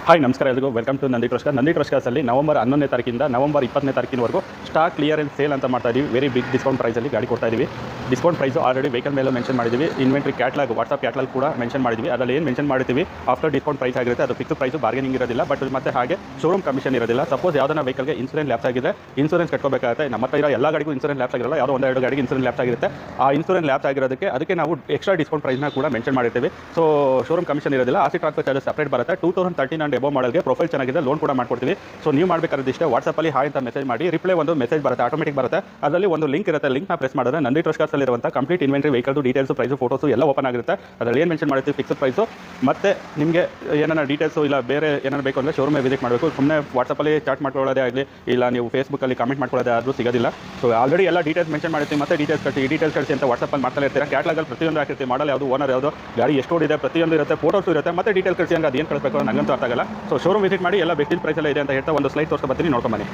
Hi ನಮಸ್ಕಾರ ಎಲ್ಲರಿಗೂ welcome to Nandi ಕ್ರಶ್ಕರ್ಸಲ್ಲಿ November 11ನೇ ತಾರೀಕಿಂದ ನವೆಂಬರ್ 20ನೇ ತಾರೀಕಿನವರೆಗೂ ಸ್ಟಾಕ್ ಕ್ಲಿಯರೆನ್ಸ್ ಸೇಲ್ ಅಂತ ಮಾಡ್ತಾ ಇದ್ದೀವಿ. ವೆರಿ ಬಿಗ್ ಡಿಸ್ಕೌಂಟ್ ಪ್ರೈಸಲ್ಲಿ ಗಾಡಿ ಕೊಡ್ತಾ ಇದ್ದೀವಿ. ಡಿಸ್ಕೌಂಟ್ ಪ್ರೈಸು ಆಲ್ರೆಡಿ ವೆಹಿಕಲ್ ಮೇಲೆ ಮೆನ್ಷನ್ ಮಾಡಿದ್ದೀವಿ. ಇನ್ವೆಂಟ್ರಿ ಕ್ಯಾಟ್ಲಾಗ್ ವಾಟ್ಸಪ್ ಕ್ಯಾಟ್ಲಾಗ್ ಕೂಡ ಮೆನ್ಷನ್ ಮಾಡಿದ್ದೀವಿ. ಅದರಲ್ಲಿ ಏನು ಮೆನ್ಷನ್ ಮಾಡಿದ್ದೀವಿ ಆಫ್ಟರ್ ಡಿಸ್ಕೌಂಟ್ ಪ್ರೈಸ್ ಆಗಿರುತ್ತೆ. ಅದು ಫಿಕ್ಸ್ ಪ್ರೈಸು ಬಾರ್ಗೇನಿಂಗ್ ಇರೋದಿಲ್ಲ. ಬಟ್ ಮತ್ತೆ ಹಾಗೆ ಶೋರೂಮ್ ಕಮಿಷನ್ ಇರೋದಿಲ್ಲ. ಸಪೋಸ್ ಯಾವುದನ್ನ ವೆಹಿಕಲ್ಗೆ ಇನ್ಸೂರೆನ್ಸ್ ಲ್ಯಾಪ್ಸ್ ಆಗಿದೆ, ಇನ್ಸೂರೆನ್ಸ್ ಕಟ್ಕೋಬೇಕಾಗುತ್ತೆ. ನಮ್ಮ ಹತ್ರ ಇರೋ ಎಲ್ಲ ಗಾಡಿಗೂ ಇನ್ಸೂರೆನ್ಸ್ ಲ್ಯಾಪ್ಸ್ ಆಗಿರಲ್ಲ, ಯಾವುದೋ ಒಂದೆರಡು ಗಾಡಿಗೆ ಇನ್ಸೂರೆನ್ಸ್ ಲ್ಯಾಪ್ಸ್ ಆಗಿರುತ್ತೆ. ಆ ಇನ್ಸೂರೆನ್ಸ್ ಲ್ಯಾಪ್ಸ್ ಆಗಿರೋದಕ್ಕೆ ಅದಕ್ಕೆ ನಾವು ಎಕ್ಸ್ಟ್ರಾ ಡಿಸ್ಕೌಂಟ್ ಪ್ರೈಸ್ನ ಕೂಡ ಮೆನ್ಷನ್ ಮಾಡಿರ್ತೀವಿ. ಸೊ ಶೋರೂಮ್ ಕಮಿಷನ್ ಇರೋದಿಲ್ಲ. ಆಸಿ ಟ್ರಾನ್ಸ್ಫರ್ ಚಾರ್ಜಸ್ ಸಪ್ರೇಟ್ ಬರುತ್ತೆ. 2013 ಆ್ಯಂಡ್ ಎಬೋ ಮಾಡಲ್ಗೆ ಪ್ರೊಫೈಲ್ ಚೆನ್ನಾಗಿದೆ, ಲೋನ್ ಕೂಡ ಮಾಡ್ಕೊಡ್ತೀವಿ. ಸೊ ನೀವು ಮಾಡಬೇಕಾದ್ರೆ ಇಷ್ಟೇ, ವಾಟ್ಸಪ್ಪಲ್ಲಿ ಹಾಯ್ ಅಂತ ಮೆಸೇಜ್ ಮಾಡಿ, ರಿಪ್ಲೈ ಒಂದು ಮೆಸೇಜ್ ಬರುತ್ತೆ, ಆಟೋಮೆಟಿಕ್ ಬರುತ್ತೆ. ಅದರಲ್ಲಿ ಒಂದು ಲಿಂಕ್ ಇರುತ್ತೆ. ಲಿಂಕ್ನ ಪ್ರೆಸ್ ಮಾಡಿದ್ರೆ ನಂದಿ ಟ್ರಸ್ಕರ್ಸಲ್ಲಿ ಇರುವಂಥ complete inventory vehicle details, price, photos ಎಲ್ಲ ಓಪನ್ ಆಗಿರುತ್ತೆ. ಅದರಲ್ಲಿ ಏನು ಮೆನ್ಷನ್ ಮಾಡ್ತೀವಿ ಫಿಕ್ಸ್ ಪ್ರೈಸು. ಮತ್ತು ನಿಮಗೆ ಏನಾರ ಡೀಟೇಲ್ಸು ಇಲ್ಲ ಬೇರೆ ಏನಾರು ಬೇಕು ಅಂದರೆ ಶೋರೂಮ್ ವಿಸಿಟ್ ಮಾಡಬೇಕು. ಸುಮ್ಮನೆ ವಾಟ್ಸಪ್ಪಲ್ಲಿ ಚಾಟ್ ಮಾಡ್ಕೊಳ್ಳೋದೇ ಆಗಲಿ, ಇಲ್ಲ ನೀವು ಫೇಸ್ಬುಕ್ಕಲ್ಲಿ ಕಾಮೆಂಟ್ ಮಾಡ್ಕೊಳ್ಳೋದೇ ಆದರೂ ಸಿಗೋದಿಲ್ಲ. ಸೊ ಆಲ್ರೆಡಿ ಎಲ್ಲ ಡೀಟೇಲ್ಸ್ ಮೆನ್ಷನ್ ಮಾಡ್ತೀವಿ. ಮತ್ತೆ ಡೀಟೇಲ್ಸ್ ಕಳಿಸಿ ಅಂತ ವಾಟ್ಸಪ್ಪಲ್ಲಿ ಮಾಡ್ತಾ ಇರ್ತೀರಾ. ಕ್ಯಾಟ್ಲಾಗಲ್ಲಿ ಪ್ರತಿಯೊಂದು ಹಾಕಿರ್ತೀವಿ, ಮಾಡಲ್ ಯಾವುದು, ಓನರ್ ಯಾವುದು, ಗಾಡಿ ಎಷ್ಟು ಓಡಿದೆ ಪ್ರತಿಯೊಂದು ಇರುತ್ತೆ, ಫೋಟೋಸು ಇರುತ್ತೆ. ಮತ್ತೆ ಡೀಟೇಲ್ಸ್ ಕಳಿಸಿ ಅಂದರೆ ಅದು ಏನು ಕಳಿಸಬೇಕು ನನಗಂತೂ ಅರ್ಥ ಆಗಲ್ಲ. ಸೊ ಶೋರೂಮ್ ವಿಸಿಟ್ ಮಾಡಿ, ಎಲ್ಲ ಬೆಸ್ಟ್ ಪ್ರೈಸಲ್ಲೇ ಇದೆ ಅಂತ ಹೇಳ್ತಾ ಒಂದು ಸ್ಲೈಡ್ ತೋರಿಸ್ತಾ ಬರ್ತೀನಿ, ನೋಡ್ಕೊಂಬನ್ನಿ.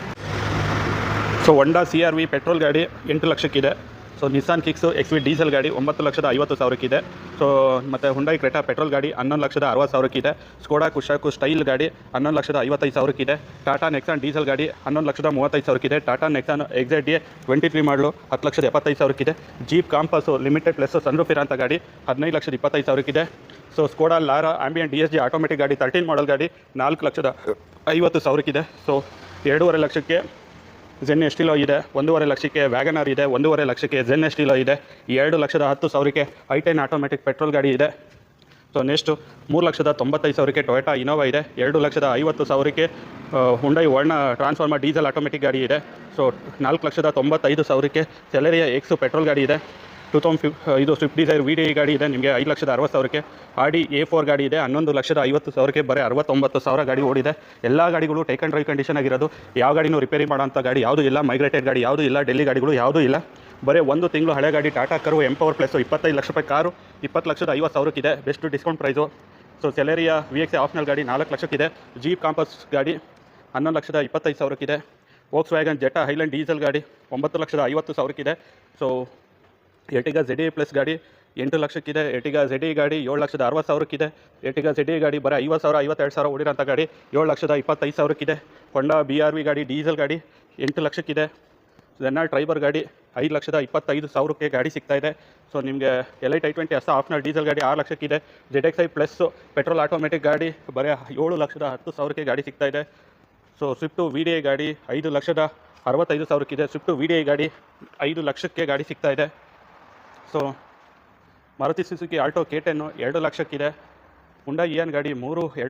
ಸೊ ಹೊಂಡಾ CR-V ಪೆಟ್ರೋಲ್ ಗಾಡಿ 8 ಲಕ್ಷಕ್ಕಿದೆ. ಸೊ ನಿಸ್ಸಾನ್ ಕಿಕ್ಸು XV ಡೀಸೆಲ್ ಗಾಡಿ 9,50,000ಕ್ಕಿದೆ. ಸೊ ಮತ್ತು ಹುಂಡೈ ಕ್ರೆಟಾ ಪೆಟ್ರೋಲ್ ಗಾಡಿ 11,60,000ಕ್ಕಿದೆ. ಸ್ಕೋಡಾ ಕುಶಾಕು ಸ್ಟೈಲ್ ಗಾಡಿ 11,55,000ಕ್ಕಿದೆ. ಟಾಟಾ ನೆಕ್ಸಾನ್ ಡೀಸೆಲ್ ಗಾಡಿ 11,35,000ಕ್ಕಿದೆ. ಟಾಟಾ ನೆಕ್ಸಾನ್ XZA 23 ಮಾಡಲು 10,75,000ಕ್ಕಿದೆ. Jeep Compass limited plus sunroof ಇರೋಂಥ ಗಾಡಿ 15,25,000ಕ್ಕಿದೆ. So Skoda Laura Ambiente DSG automatic ಗಾಡಿ 13 ಮಾಡಲ್ ಗಾಡಿ 4,50,000ಕ್ಕಿದೆ. ಸೊ 2.5 ಲಕ್ಷಕ್ಕೆ ಝೆನ್ ಎಸ್ಟಿಲೋ ಇದೆ, 1.5 ಲಕ್ಷಕ್ಕೆ ವ್ಯಾಗನರ್ ಇದೆ, 1.5 ಲಕ್ಷಕ್ಕೆ ಝೆನ್ ಎಸ್ಟಿಲೋ ಇದೆ, 2,10,000ಕ್ಕೆ ಐ10 ಆಟೋಮೆಟಿಕ್ ಪೆಟ್ರೋಲ್ ಗಾಡಿ ಇದೆ. ಸೊ ನೆಕ್ಸ್ಟು 3,95,000ಕ್ಕೆ ಟೊಯೋಟಾ ಇನೋವಾ ಇದೆ, 2,50,000ಕ್ಕೆ ಹುಂಡೈ ವರ್ಣ ಟ್ರಾನ್ಸ್ಫಾರ್ಮರ್ ಡೀಸೆಲ್ ಆಟೋಮೆಟಿಕ್ ಗಾಡಿ ಇದೆ. ಸೊ 4,95,000ಕ್ಕೆ ಸೆಲೆರಿಯಾ ಎಕ್ಸು ಪೆಟ್ರೋಲ್ ಗಾಡಿ ಇದೆ. ಇದು ಸ್ವಿಫ್ಟ್ ಡಿಸೈರ್ VDI ಗಾಡಿ ಇದೆ ನಿಮಗೆ 5,60,000ಕ್ಕೆ. ಆಡಿ A4 ಗಾಡಿ ಇದೆ 11,50,000ಕ್ಕೆ. ಬರೀ 69,000 ಗಾಡಿ ಓಡಿದೆ. ಎಲ್ಲ ಗಾಡಿಗಳು ಟೇಕ್ ಆ್ಯಂಡ್ ಡ್ರೈವ್ ಕಂಡೀಷನ್ ಆಗಿರೋದು. ಯಾವ ಗಾಡಿನೂ ರಿಪೇರಿ ಮಾಡೋಂಥ ಗಾಡಿ ಯಾವುದೂ ಇಲ್ಲ, ಮೈಗ್ರೇಟೆಡ್ ಗಾಡಿ ಯಾವುದೂ ಇಲ್ಲ, ಡೆಲ್ಲಿ ಗಾಡಿಗಳು ಯಾವುದೂ ಇಲ್ಲ. ಬರೀ 1 ತಿಂಗಳು ಹಳೆ ಗಾಡಿ Tata Curvv empower plus 25 lakh ರೂಪಾಯಿ ಕಾರು 20,50,000ಕ್ಕಿದೆ, best discount price. So Celerio VXA optional ಗಾಡಿ 4 ಲಕ್ಷಕ್ಕಿದೆ. ಜೀಪ್ ಕಾಂಪಸ್ ಗಾಡಿ 11,25,000ಕ್ಕಿದೆ. Volkswagen Jetta highland diesel ಗಾಡಿ 9,50,000ಕ್ಕಿದೆ. ಸೊ ಎರ್ಟಿಗಾ ZA ಪ್ಲಸ್ ಗಾಡಿ 8 ಲಕ್ಷಕ್ಕಿದೆ. ಎರ್ಟಿಗಾ ZA ಗಾಡಿ 7,60,000ಕ್ಕಿದೆ. ಎರ್ಟಿಗಾ ZA ಗಾಡಿ ಬರೀ 50,000 52,000 ಓಡಿರೋಂಥ ಗಾಡಿ 7,25,000ಕ್ಕಿದೆ. ಹೊಂಡಾ BRV ಗಾಡಿ ಡೀಸೆಲ್ ಗಾಡಿ 8 ಲಕ್ಷಕ್ಕಿದೆ. ರೆನಾಲ್ಟ್ ಟ್ರೈಬರ್ ಗಾಡಿ 5,25,000ಕ್ಕೆ ಗಾಡಿ ಸಿಗ್ತಾಯಿದೆ. ಸೊ ನಿಮಗೆ LI 520 ಹೊಸ ಆಪ್ಷನಲ್ ಡೀಸೆಲ್ ಗಾಡಿ 6 ಲಕ್ಷಕ್ಕಿದೆ. ZXi ಪ್ಲಸ್ ಪೆಟ್ರೋಲ್ ಆಟೋಮೆಟಿಕ್ ಗಾಡಿ ಬರೀ 7,10,000ಕ್ಕೆ ಗಾಡಿ ಸಿಗ್ತಾಯಿದೆ. ಸೊ ಸ್ವಿಫ್ಟು VDI ಗಾಡಿ 5,65,000ಕ್ಕಿದೆ. ಸ್ವಿಫ್ಟು VDI ಗಾಡಿ 5 ಲಕ್ಷಕ್ಕೆ ಗಾಡಿ ಸಿಗ್ತಾಯಿದೆ. So Maruti Suzuki Alto K10 2 ಲಕ್ಷಕ್ಕಿದೆ. ಹುಂಡೈ ಇಯಾನ್ ಗಾಡಿ 3